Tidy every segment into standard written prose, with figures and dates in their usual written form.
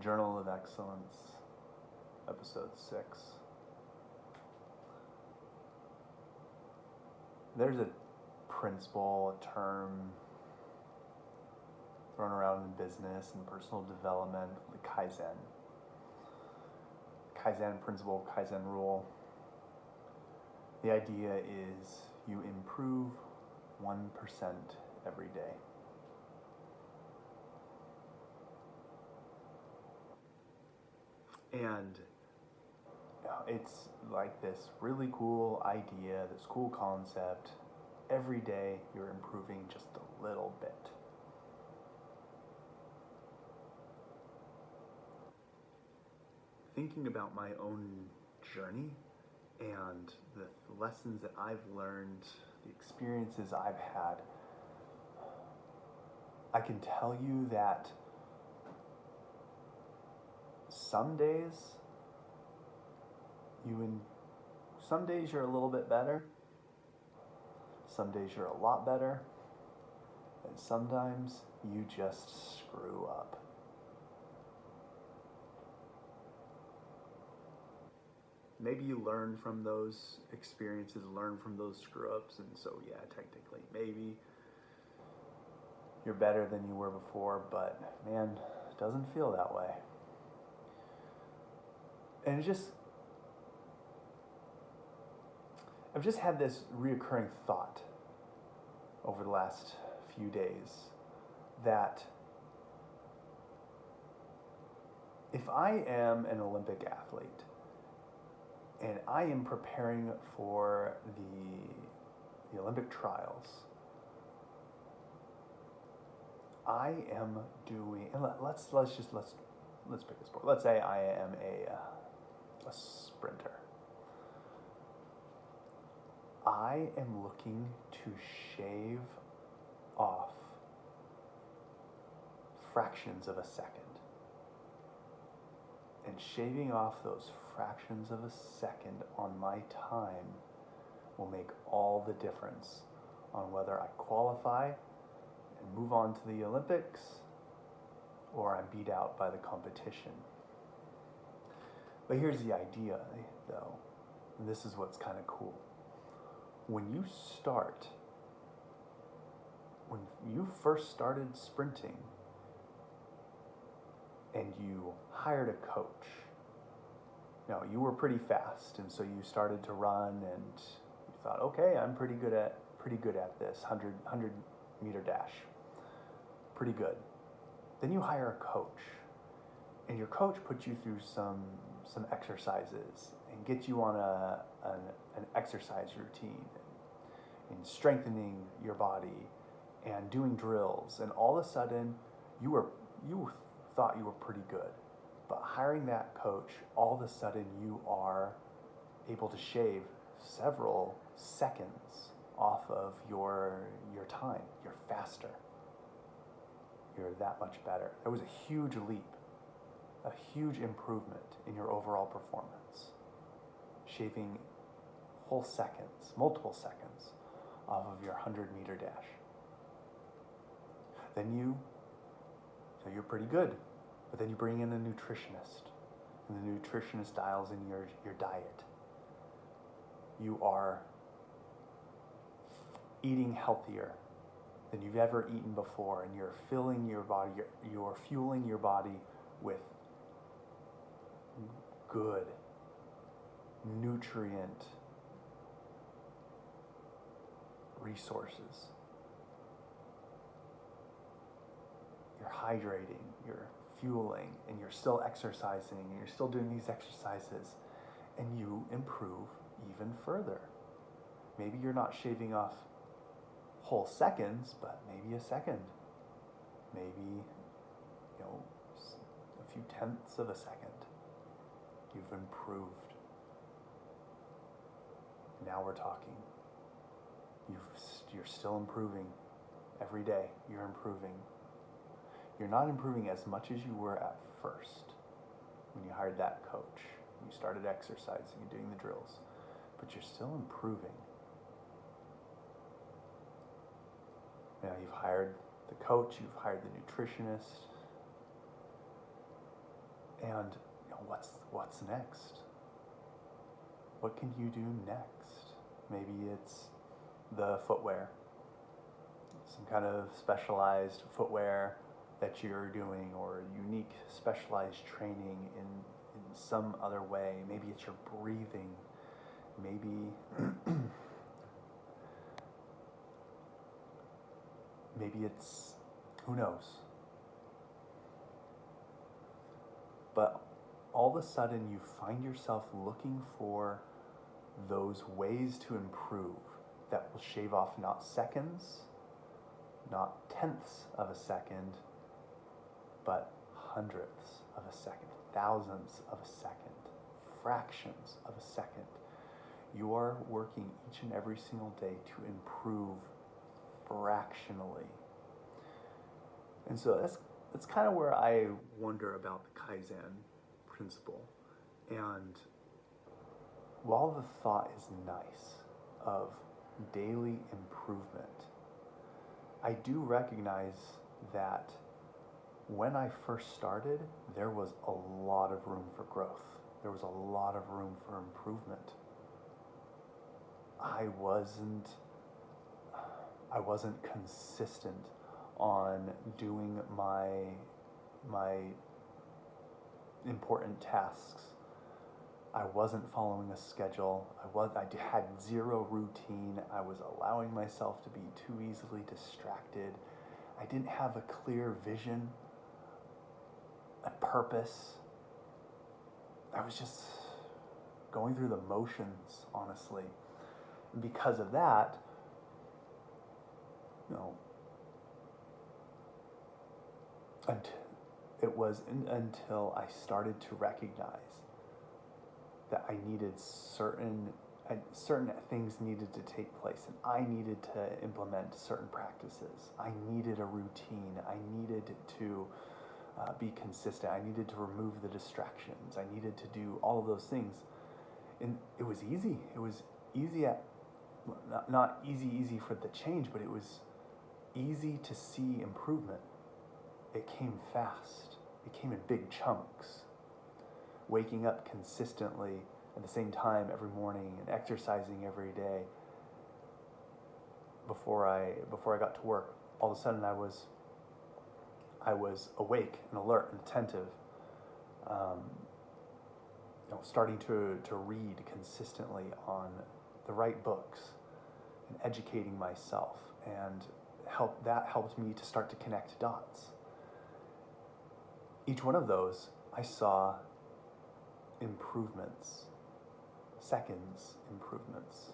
Journal of Excellence, episode 6. There's a principle, a term thrown around in business and personal development, the Kaizen. Kaizen principle, Kaizen rule. The idea is you improve 1% every day. And it's like this really cool idea, this cool concept. Every day you're improving just a little bit. Thinking about my own journey and the lessons that I've learned, the experiences I've had, I can tell you that some days you're a little bit better, some days you're a lot better, and sometimes you just screw up. Maybe you learn from those experiences, learn from those screw-ups, and so yeah, technically, maybe you're better than you were before, but man, it doesn't feel that way. And I've just had this reoccurring thought over the last few days that if I am an Olympic athlete and I am preparing for the Olympic trials, I am doing, and let's pick a sport. Let's say I am a sprinter. I am looking to shave off fractions of a second. And shaving off those fractions of a second on my time will make all the difference on whether I qualify and move on to the Olympics or I'm beat out by the competition. But here's the idea, though, and this is what's kind of cool. When you first started sprinting and you hired a coach, you were pretty fast, and so you started to run and you thought, okay, I'm pretty good at this 100 meter dash. Pretty good. Then you hire a coach, and your coach puts you through some exercises and gets you on an exercise routine and strengthening your body and doing drills, and all of a sudden you thought you were pretty good. But hiring that coach, all of a sudden you are able to shave several seconds off of your time. You're faster. You're that much better. There was a huge leap, a huge improvement in your overall performance. Shaving whole seconds, multiple seconds off of your 100 meter dash. So you're pretty good, but then you bring in a nutritionist, and the nutritionist dials in your diet. You are eating healthier than you've ever eaten before, and you're fueling your body with good, nutrient resources. You're hydrating, you're fueling, and you're still exercising, and you're still doing these exercises, and you improve even further. Maybe you're not shaving off whole seconds, but maybe a second. Maybe, a few tenths of a second. You've improved. Now we're talking. You're still improving. Every day you're improving. You're not improving as much as you were at first when you hired that coach. You started exercising and doing the drills, but you're still improving. You've hired the coach, you've hired the nutritionist, And what's next? What can you do next? Maybe it's the footwear, some kind of specialized footwear that you're doing, or unique specialized training in some other way. Maybe it's your breathing. Maybe maybe it's, who knows? But all of a sudden you find yourself looking for those ways to improve that will shave off not seconds, not tenths of a second, but hundredths of a second, thousands of a second, fractions of a second. You are working each and every single day to improve fractionally. And so that's kind of where I wonder about the Kaizen principle. And while the thought is nice of daily improvement, I do recognize that when I first started, there was a lot of room for growth. There was a lot of room for improvement. I wasn't consistent on doing my important tasks. I wasn't following a schedule. I had zero routine. I was allowing myself to be too easily distracted. I didn't have a clear vision, a purpose. I was just going through the motions, honestly. And because of that, it was until I started to recognize that I needed certain things needed to take place, and I needed to implement certain practices. I needed a routine. I needed to be consistent. I needed to remove the distractions. I needed to do all of those things. And it was easy. It was easy not easy for the change, but it was easy to see improvement. It came fast. It came in big chunks. Waking up consistently at the same time every morning and exercising every day. Before I got to work, all of a sudden I was awake and alert and attentive. Starting to read consistently on the right books and educating myself, and that helped me to start to connect dots. Each one of those, I saw improvements, seconds improvements.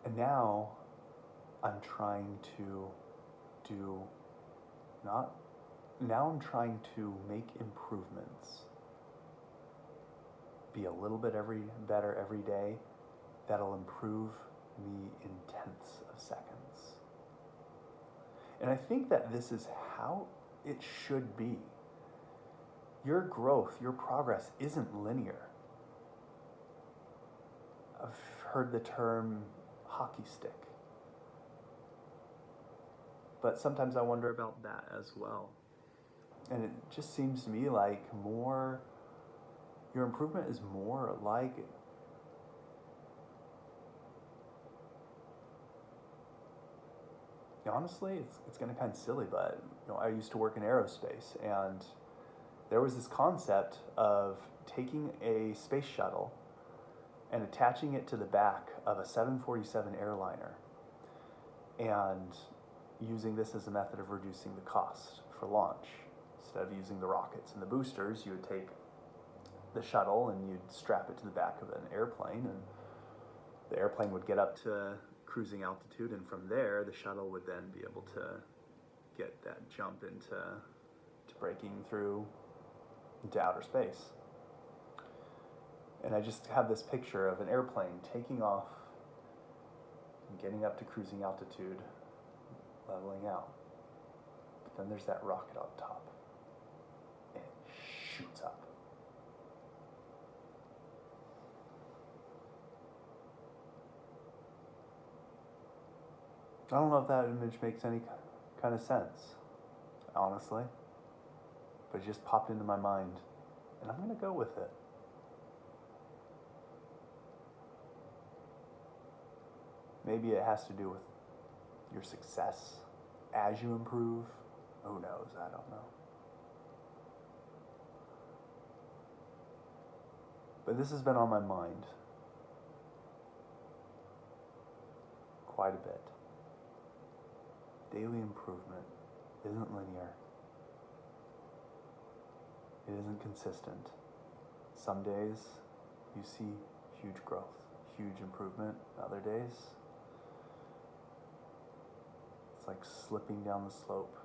And now I'm trying to make improvements, be a little bit better every day. That'll improve me in tenths of seconds. And I think that this is how it should be. Your growth, your progress isn't linear. I've heard the term hockey stick, but sometimes I wonder about that as well. And it just seems to me like your improvement is more like, honestly, it's going to kind of silly, but I used to work in aerospace, and there was this concept of taking a space shuttle and attaching it to the back of a 747 airliner, and using this as a method of reducing the cost for launch. Instead of using the rockets and the boosters, you would take the shuttle and you'd strap it to the back of an airplane, and the airplane would get up to cruising altitude, and from there the shuttle would then be able to get that jump into breaking through into outer space. And I just have this picture of an airplane taking off and getting up to cruising altitude, leveling out. But then there's that rocket on top, and it shoots up. I don't know if that image makes any kind of sense, honestly, but it just popped into my mind, and I'm going to go with it. Maybe it has to do with your success as you improve. Who knows? I don't know. But this has been on my mind quite a bit. Daily improvement isn't linear. It isn't consistent. Some days you see huge growth, huge improvement. Other days it's like slipping down the slope.